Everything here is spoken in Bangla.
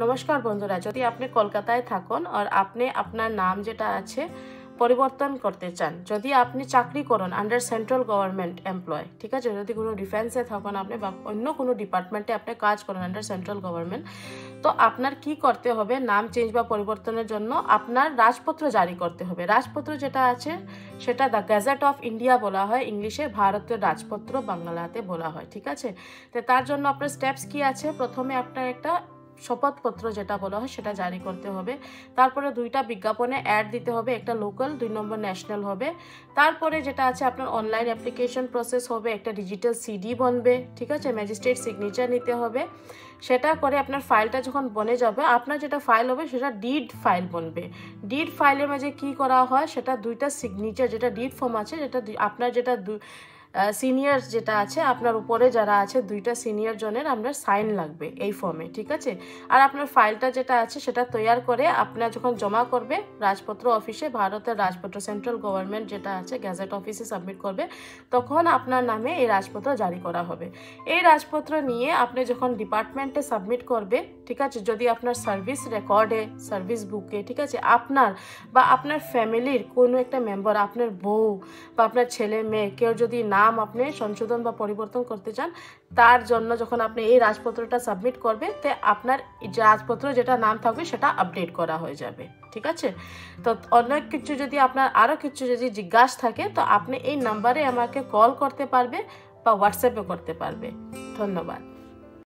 নমস্কার বন্ধুরা, যদি আপনি কলকাতায় থাকুন আর আপনি আপনার নাম যেটা আছে পরিবর্তন করতে চান, যদি আপনি চাকরি করেন আন্ডার সেন্ট্রাল গভর্নমেন্ট এমপ্লয়, ঠিক আছে, যদি কোনো ডিফেন্সে থাকুন আপনি বা অন্য কোনো ডিপার্টমেন্টে আপনি কাজ করেন আন্ডার সেন্ট্রাল গভর্নমেন্ট, তো আপনার কি করতে হবে? নাম চেঞ্জ বা পরিবর্তনের জন্য আপনার রাজপত্র জারি করতে হবে। রাজপত্র যেটা আছে সেটা দ্য গ্যাজেট অফ ইন্ডিয়া বলা হয়, ইংলিশে ভারতের রাজপত্র বাংলাতে বলা হয়, ঠিক আছে। তো তার জন্য আপনার স্টেপস কি আছে? প্রথমে আপনার একটা শপথপত্র যেটা বলা হয় সেটা জারি করতে হবে। তারপরে 2টা বিজ্ঞাপনে অ্যাড দিতে হবে, একটা লোকাল, 2 নম্বর ন্যাশনাল হবে। তারপরে যেটা আছে আপনার অনলাইন অ্যাপ্লিকেশন প্রসেস হবে, একটা ডিজিটাল সিডি বনবে, ঠিক আছে, ম্যাজিস্ট্রেট সিগনেচার নিতে হবে। সেটা করে আপনার ফাইলটা যখন বনে যাবে, আপনার যেটা ফাইল হবে সেটা ডিড ফাইল বনবে। ডিড ফাইলের মাঝে কি করা হয়, সেটা 2টা সিগনেচার, যেটা ডিড ফর্ম আছে যেটা আপনার যেটা সিনিয়র যেটা আছে আপনার উপরে যারা আছে 2টা সিনিয়র জনের আপনার সাইন লাগবে এই ফর্মে, ঠিক আছে। আর আপনার ফাইলটা যেটা আছে সেটা তৈয়ার করে আপনার যখন জমা করবে রাজপত্র অফিসে, ভারতের রাজপত্র সেন্ট্রাল গভর্নমেন্ট যেটা আছে গ্যাজেট অফিসে সাবমিট করবে, তখন আপনার নামে এই রাজপত্র জারি করা হবে। এই রাজপত্র নিয়ে আপনি যখন ডিপার্টমেন্টে সাবমিট করবে, ঠিক আছে, যদি আপনার সার্ভিস রেকর্ডে, সার্ভিস বুকে, ঠিক আছে, আপনার বা আপনার ফ্যামিলির কোনো একটা মেম্বার, আপনার বউ বা আপনার ছেলে মেয়ে কেউ যদি নাম আপনি সংশোধন বা পরিবর্তন করতে চান, তার জন্য যখন আপনি এই রাজপত্রটা সাবমিট করবে, তে আপনার রাজপত্র যেটা নাম থাকবে সেটা আপডেট করা হয়ে যাবে, ঠিক আছে। তো অনেক কিছু যদি আপনার আরও কিছু যদি জিজ্ঞাসা থাকে, তো আপনি এই নাম্বারে আমাকে কল করতে পারবে বা হোয়াটসঅ্যাপে করতে পারবে। ধন্যবাদ।